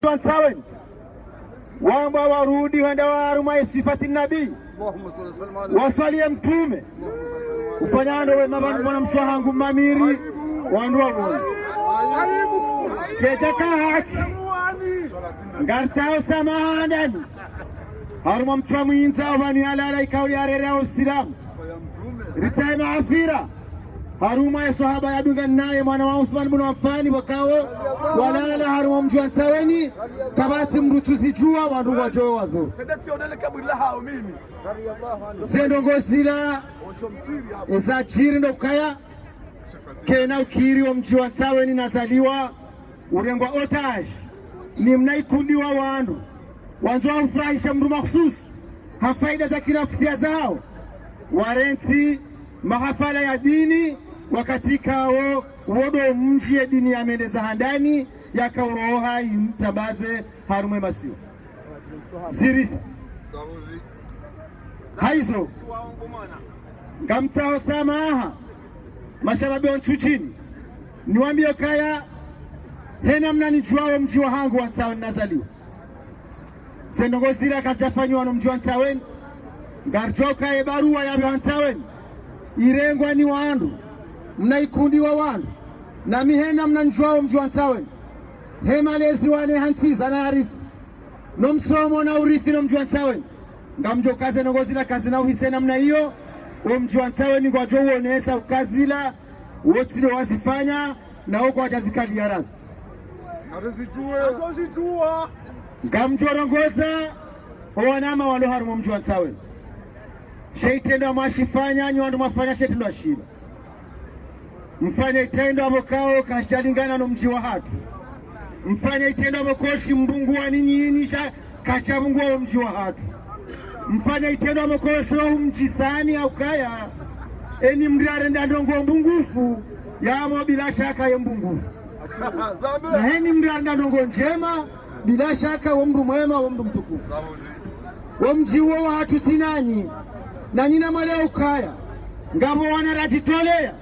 Tuansaweni wamba warudi wenda waruma sifati nabii wasalie mtume ufanyando we mwana mswahangu mamiri wandu wavona kechaka haki ngartao samahandani haruma mtua mwinza wani alala ikauli arere au silamu ritae maafira haruma ya sahaba ya dunga naye mwana wa Uthman bin Affan wakao walala haruma mjuansaweni kabati mrutuzi jua wandu wajo wadhu zendongo zila eza jiri ndo kaya kena ukiri wa mjuansaweni nazaliwa urengwa otage ni mnaikundi wa wandu wanzo wa ufrahisha mru makhususu hafaida za kinafsia zao warenti mahafala ya dini wakatika wodo mji ya dini ya mendeza handani ya kauroha intabaze harume masio zirisa haizo ngamtao samaha mashababi wa nsuchini niwambio kaya hena mnani juao mji wa hangu wantao nazaliwa sendongo zira kachafanywa no mji wa nsaweni ngarjoka e barua ya wansaweni irengwa ni wandu mnaikundi wa wandu na mihena mnanjwao mji wa nsaweni hema lezi wane hansiza na arithi no msomo na urithi no mji wa nsaweni ngamjo kaze nongozila kazi na uhisena mna hiyo o mji wa nsaweni kwa jo uonesa ukazila wotile wazifanya na huko watazikali ya radhi ngamjo rongoza owanama walo harumo mji wa nsaweni sheitendo mwashifanya nyu wandu mwafanya sheitendo ashiba mfanya itendo amokao kashalingana no mji wa hatu mfanya itendo amokoshi mbungu wa ninyinisha kashabungu wa mji wa hatu mfanya itendo amokoshi wa mji sani au kaya eni mriare ndandongo mbungufu yamo bila shaka ya mbungufu na heni mriare ndandongo njema bila shaka wa mru mwema wa mru mtukufu wa mji wa hatu sinani na nina maleo ukaya ngabo wanarajitolea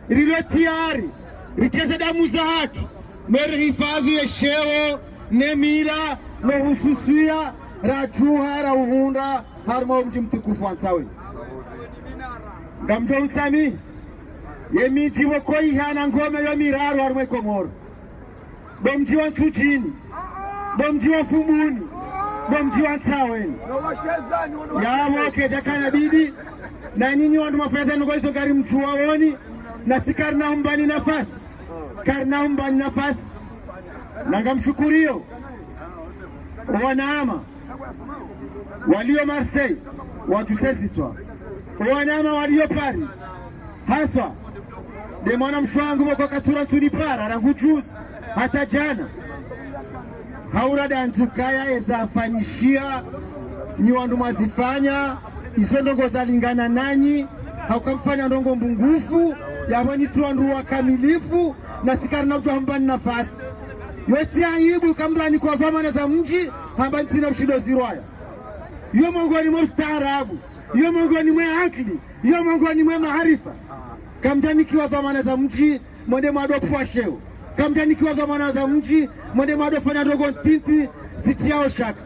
rilo tiari richeze damu za hatu mere hifadhi ya sheo ne mila no hususia rajuha rauhunda harma mji mtukufu wansaweni ngamjo usami ye miji wokoi hana ngome yo miraru harma Komoro bomji wa Nsuchini bomji wa Fumuni bomji wa nsaweni yawo keja kana bidi na nyinyi wandu mafreza nuko iso kari mchua woni na si karna humbani nafasi na ngamshukurio wanaama walio Marseille watu sesitwa wanaama walio Paris haswa de mwana mshwangu moko katura tunipara rangu juzi hata jana haura danzukaya ezafanishia ni wandu mazifanya izo ndongo zalingana nanyi haukamfanya ndongo mbungufu yawani tu wandu wakamilifu na sikari na utuhambani nafasi yote aibu kamrani kwa famana za mji hambani tina ushido zirwaya yo mongoni mwe ustaarabu yo mongoni mwe akli yo mongoni mwe maharifa kamtanikiwa famana za mji mwende madopu wa sheo kamtanikiwa zamana za mji mwende madofanya ndogo tinti sitiao shaka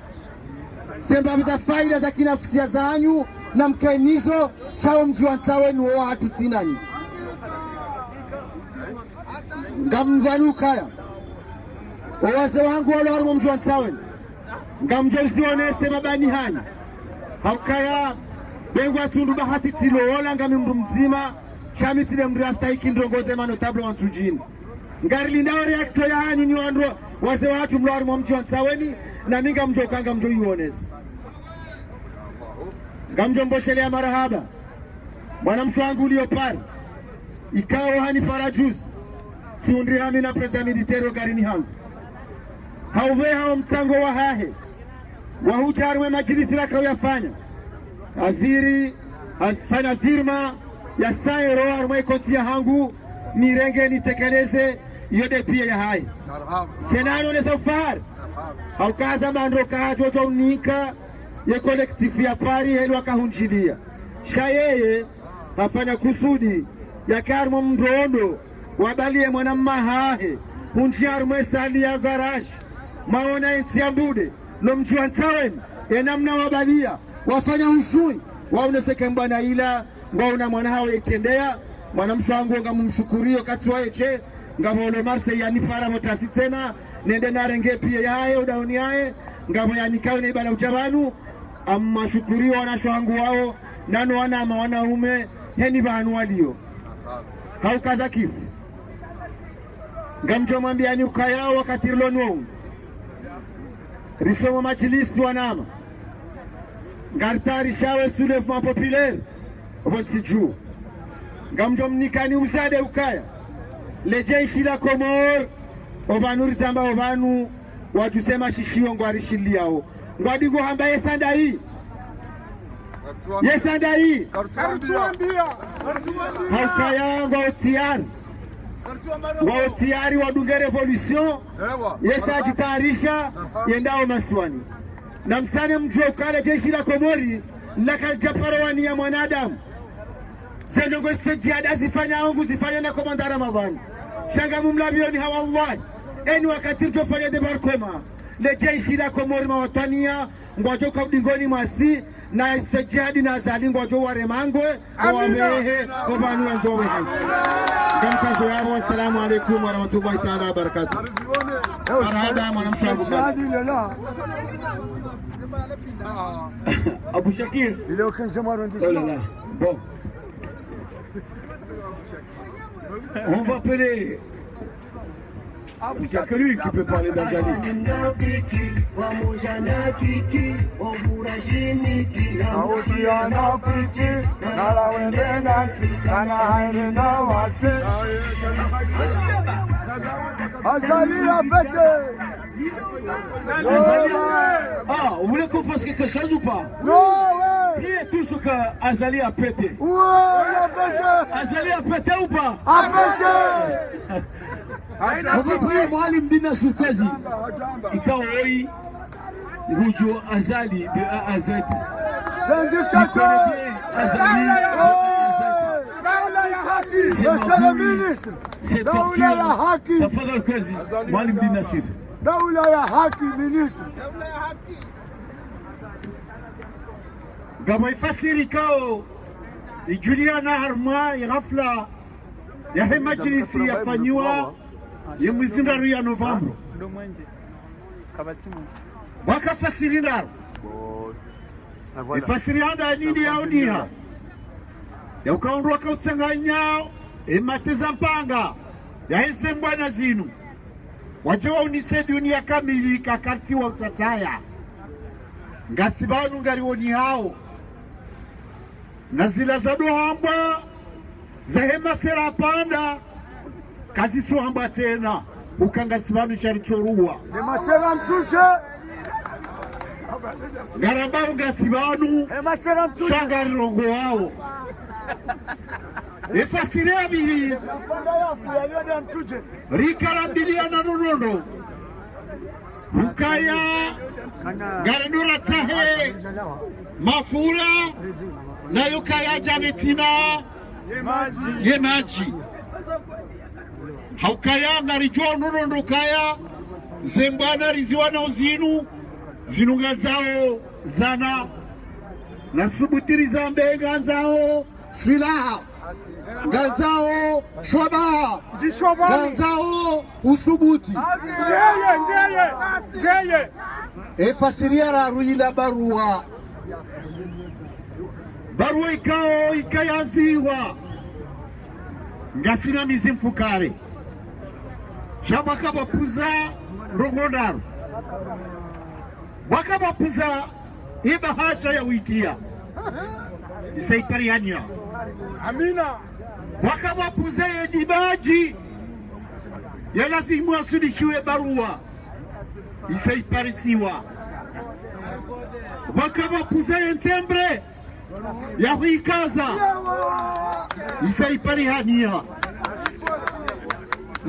semba za faida za kinafsia zanyu na mkainizo chao mji wa nsaweni wa hatu sinani ngamvanu kaya owaze wangu walo harumo mji wa nsaweni ngamjozi onese mabani hani haukaya bengwa tundu bahati tilo ola ngami mdu mzima shamitile mrasta iki ndongoze mano tablo wa Nsuchini ngari lindao reaksio ya hanyu ni wandu waze watu mlawari mwa mji wa nsaweni na minga mjo kanga mjo yuonezi ngamjo mboshelea marahaba mwana mshwangu ulio pari ikao hani parajuzi siundri hami na presida militero garini hangu hauve hao mtango wa hahe wahujarwe majilisi laka uyafanya afanya firma ya saero arumwe koti ya hangu nirenge nitekeleze yode pia ya hai senano nesa ufahari haukaza mandro kahajoto unika ye kolektifu ya pari helu wakahunjilia shayeye hafanya kusudi ya karmo mndondo wabalie mwana mahahe unjiar mwesali ya garage maona ensiambude no mjua nsawen enamna wabalia wafanya ushui waoneseke mbana ila ngwauna mwana hao etendea mwana mswangu ngamumshukurio katwa eche ngavolo marse yani fara motasi tena nende narenge pia yae udaoni yae ngavo yanikawe ne bala ujabanu amma shukurio wana shwangu wao nano wana wanaume heni vanu walio haukaza kifu ngamjo mwambia ni ukayao wakati rilonu risomo majlisi wanama ngartari shawe soulèvement populaire obonsiju ngamjo mnikani uzade ukaya lejeshi la Komor ovanuri zamba ovanu wajusema shishio ngwarishili yao ngwadigo hamba yesanda hii haukaya ngwa utiari wadunge revolution yesa ajitarisha yendao maswani na msane mjua ukale jeshi la Komori lakaljaparo ya mwanadamu zenongo sejada zifanya ongu zifanya na komanda Ramadhani shanga mumlabioni hawa Allah eni wakati rjofanya de barkoma le jeshi la Komori mawatania ngwajoka udingoni mwasi na sejadi na zali ngwajo waremangwe wawehe obanura nzowe hanchi kamkazo yabo. Assalamu alaikum warahmatullahi ta'ala wabarakatuh. Marhaba mwanamshangu Abu Shakir il est au 15e arrondissement. Bon, on va appeler parce qu'il n'y a que lui qui peut parler d'Azali. Azali a fêté. Ah, vous voulez qu'on fasse quelque chose ou pas? Non, ouais. Priez tous ce que Azali a pété. Ouais, il a pété. Azali a pété ou pas? A pété. On va prier Mwalim Dina Surkazi. Ikawa hoi Ngujo Azali de A à Z. C'est un dictateur. Azali. Monsieur le ministre. C'est Daoula ya haki. Tafadhali kazi Mwalim Dina Sir. Daoula ya haki ministre. Gama ifasiri kao Juliana Harma ya ghafla ya he majlisi yafanywa ya mwezi ndaru ya Novemba wakafasiri ndaru ifasiri handa nini yao niha ya ukaundwa kautsanganya emateza mpanga ya hese mbwana zinu wajewa unise dunia kamili kakarti wa utataya ngasibanu ngarioni hao na zila za dohamba za hema sera panda kazi tuamba tena ukangasibanu sharitorua Le masera mtuje. ngarambaru ngasibanu Masera mtuje. shangari rongo wao efasire abiri rikarabilia na nonono ukaya ngarenura tsahe mafura na yukaya jametina ye maji haukaya ngarijua nonono kaya zembana riziwana uzinu zinunga zao zana na subutiri za mbenga zao silaha ganzao shoba ganzao usubuti efasiria raruila barua ikao ikayanziwa ngasina mizimfukare shabakabapuza ndogondaru wakabapuza ibahasha ya witia isaipariania Amina. wakabapuza edibaji ya lazimu asudishiwe barua isaiparisiwa wakabapuza entembre ya huikaza isaiparihania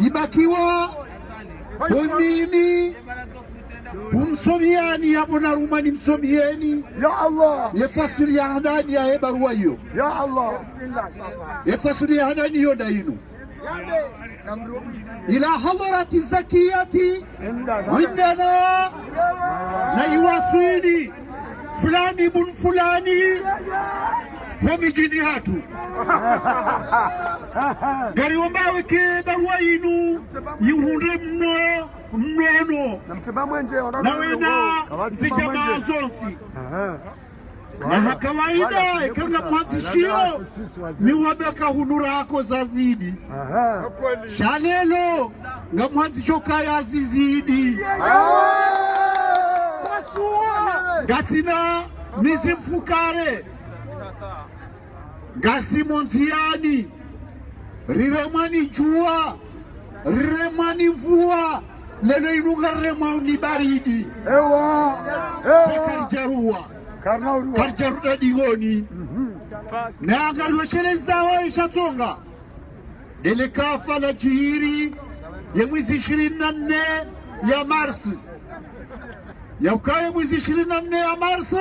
ibakiwa honini humsomiani yabonaruma ni msomieni Ya Allah. yefasiri ya ndani ya barua hiyo Ya Allah. yefasiri ya ndani hiyo dainu ila hadarati zakiyati indana na iwasili fulani bun fulani homijini hatu gari wambawe ke barua inu yuhunde mnono na wena zijamaa zonsi na kawaida ikanga mwanzishio ni wabeka hunura hako zazidi shalelo nga mwanzisho kaya zizidi gasina mizimfukare gasi monziani riremani jua riremani mvua lele inunga riremani baridi karijarua karijaruda digoni na angaruweshele zawa ishatonga dele kafa la jihiri ya mwezi 24 ya Marsi ya ukaye mwezi 24 ya Marsi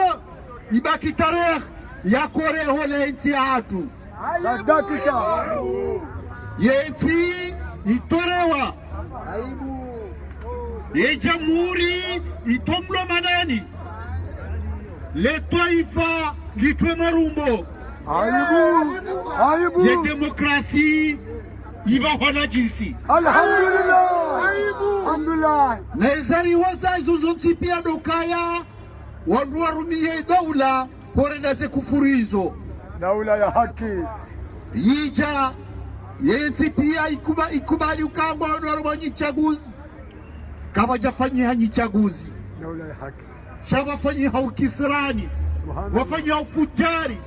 ibaki tarehe ya kore hole inti hatu sadakika yenti itorewa ye jamhuri itomlo manani le taifa litwe marumbo aibu ye demokrasi iba hona jinsi alhamdulillah na izari waza izuzunti pia dokaya wandu warumie daula horedaze kufurizo daula ya haki yija yenti pia ikubali ukamba wandu chaguzi kama jafanyi hanyi chaguzi daula ya haki shawafanyi haukisirani wafanyi haufujari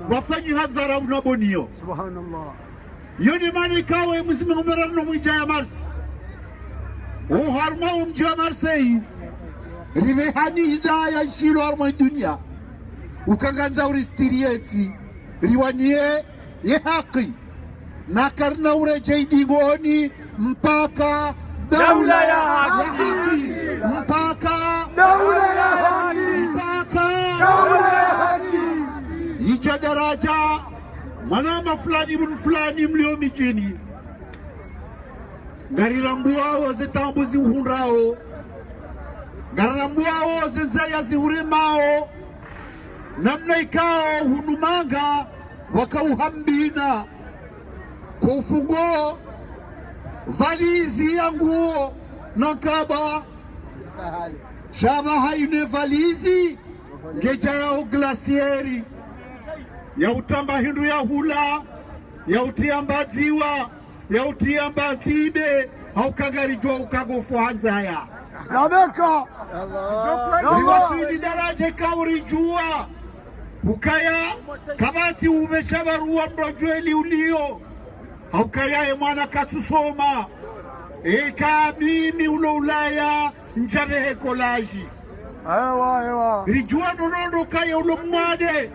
wafanyi hadhara unabonio subhanallah yoni mani kawe mzime umerano mwinja ya Marsi uharma umji wa Marsei rivehani hidaya ishilo harma dunia ukanganza uristirieti riwanie ye haki na karna ureje idigoni mpaka daula ya haki mpaka daula ya haki mpaka daula ya haki ija daraja manama fulani mun fulani mlio mijini ngarirambuao zetambuzi uhundrao ngarirambuao zenzaya zihurimao namna ikao hunumanga wakauhambina kwa ufungo valizi ya nguo na nkaba shaba haine valizi ngeja yao glasieri ya utamba hindu ya hula ya utiamba ziwa ya utiamba tibe au kagarijwa ukagofu hanzaya nabeka riwasudi daraje kaurijua ukaya kabati umeshabarua mrojweli ulio haukayaye mwana katusoma eka mimi ulo ulaya njarehe kolaji ewa rijua nonono kaya ulo mwade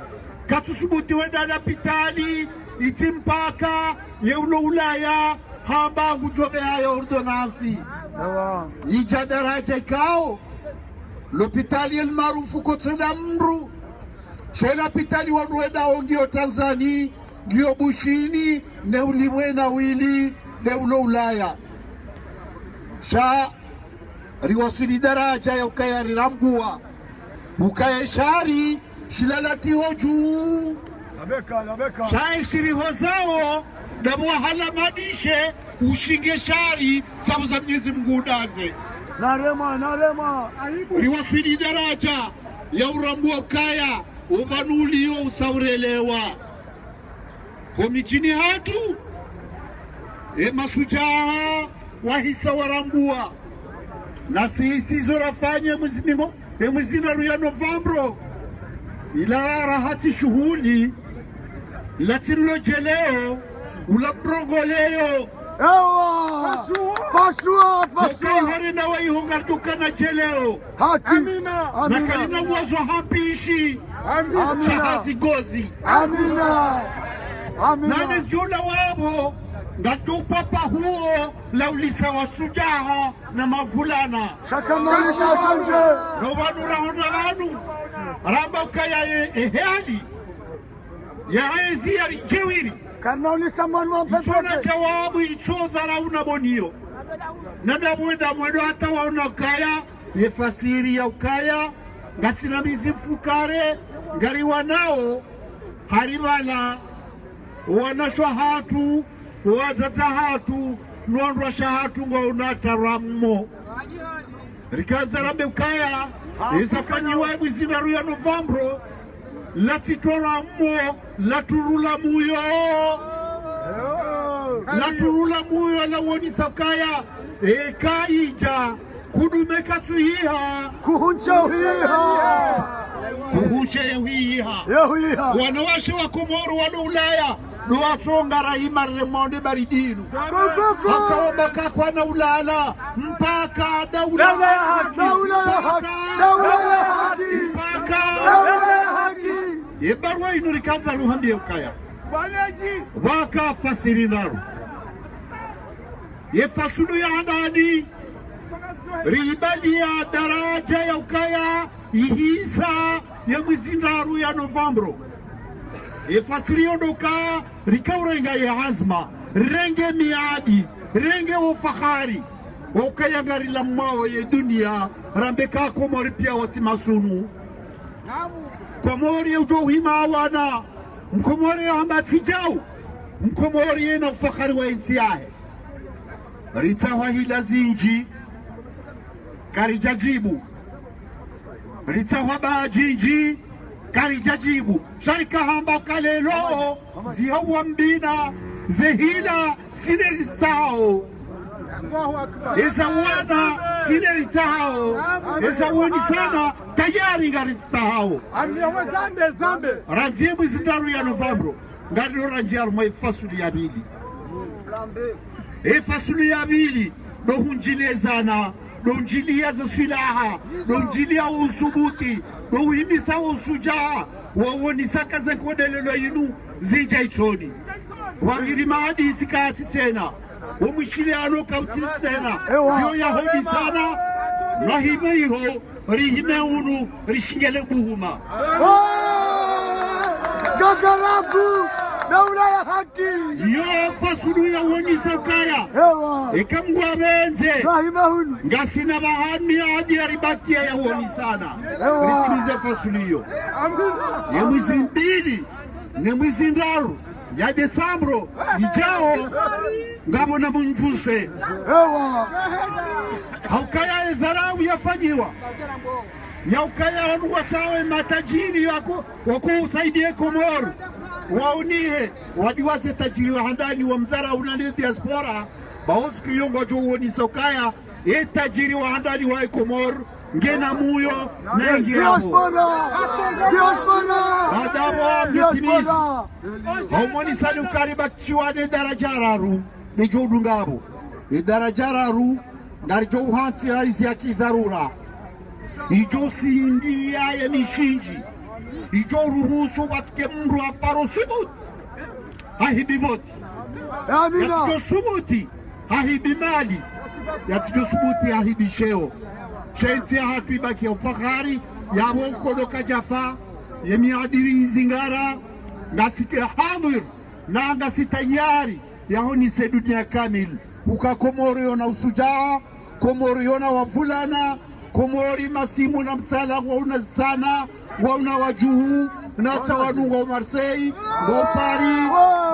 katusubuti wenda pitali iti mpaka ye ulo ulaya hamba ngujove haya ordonansi ewa ija daraja ikao lopitali el marufu kotenda mru shela pitali wanuenda ongio Tanzania ngio bushini ne ulimwena wili ne ulo ulaya sha riwasili daraja ya ukaya rirambua ukaya shari shilalati hoju nabeka sha shiriho zao na muhala madishe ushinge shari sabu za Mwenyezi Mungu udaze narema riwasili daraja ya urambua ukaya uvanulio usaurelewa komijini hatu masujaa wahisa warambua na sisi zorafanye mwezi ya Novembro ila rahati shughuli latinlo jeleo ula mrongoleyo ewa pasua ukaihari na waihongarduka na jeleo haki na kalina uwazo hapishi shahazi gozi amina nane jula wabo ngatupapa huo laulisa wasujaha na mavulana shakamalisa sanje no vanu rahonda vanu ramba ukaya ehali ya ezi ya jewiri karna ulisha mwanwa pepe itona jawabu ito dharau na bonio na damwedo hata waona kaya yefasiri ya ukaya ngasina mizifu kare ngari wanao haribala wanashwa hatu wazata hatu nuandwa shahatu ngwa unatarammo rikaza rambe ukaya isafanyiwa mwizinaru ya Novembro latitorammo laturula muyo lawonisa ukaya kaija kudumeka tuhiha kuhuncha uhiha wanawashe wa Komoro wano Ulaya nuwatonga rahima remonde baridinu hakawambaka kwa na ulala mpaka daula ya haki ibarwa inurikaza ruhambi ya ukaya waka fasiri naru yefasulu ya andani ribali ya daraja ya ukaya ihisa ya mwizindaru ya Novembro ifasiri ondoka rikaurenga ya azma renge miadi renge ufahari ukaya ngari la mao ya dunia rambeka Komori pia watimasunu Komori ujohima wana Mkomori ambatijau Mkomori ena ufahari wa inti yae ritawa hila zinji karijajibu ritawa bajinji karijajibu sharika hamba kalelo zihawa mbina zehila sineritao eza wana sineritao eza woni sana tayari garitao ranzie mwizindaru ya Novembro ngari ranjia rumwa ifasuli ya bili ifasuli ya bili dohunjilezana donjilia za silaha donjilia usubuti dohimisa usujaa wawonisa kaze kodelelo yinu zinja itoni wangiri maadi isikati tena umishiliano kauti tena yo yahodi sana rahime iho rihime unu rishingele buhuma gagaraku daula ya haki yo fasulu ya wonisa kaya ikamgwa benze ngasina bahani hadi aribakia ya woni sana rikimize fasulu hiyo ya mwezi mbili ne mwezi ndaru ya Desambro ijao ngabona munjuse haukaya dharau yafanyiwa ya ukaya wanu watawe matajiri wako usaidie Komoro waunie wadiwaze tajiri wa handani wa mzara unani diaspora baoski yongo jo woni sokaya tajiri wa handani wa Komoro ngena muyo na ngiamo badabo mitimizi haumoni sani ukariba kiwane darajararu ni jodu ngabo darajararu ngarijo uhansi haizi ya kidharura ijo sindia ya mishinji ijo ruhusu watike mru aparo subut hahibi voti yatiko subuti hahibi mali yatiko subuti hahibi sheo shenti ya hatu ibaki ya ufakari ya wakodoka jafa ya miadiri izingara ngasike hamir na ngasitayari ya honi se dunia kamil uka Komoro yona usujaa Komoro yona wavulana Komori masimu na mtsala wauna sana wauna wajuhu na tawanu wa Marseille wa Paris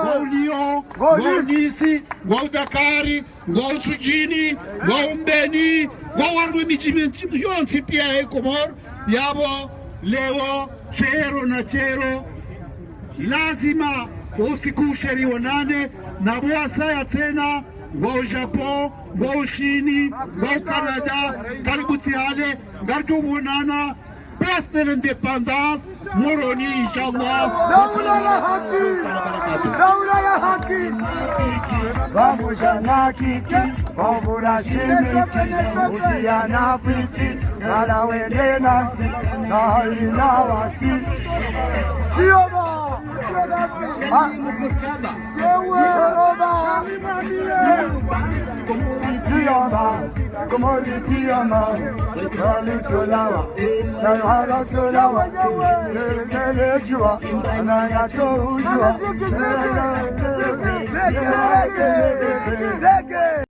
wa Lyon wa Nice wa Dakar wa Tujini wa Mbeni wa warwe mijimenti yonsi pia Komoro yabo leo chero lazima usikusheri wanane na bwasa ya tena wa Japon wa Ushini wa Canada karibu tiale ngarjo wonana place de l'indépendance Moroni inshallah daula ya haki pamoja kiki wavura shimiki ujiana fiti wala wende nasi na haina wasi Tioma Tiama, Komodi Tiama, Kali Tolawa, Nayara Tolawa, Nelejua, Naya Toujua,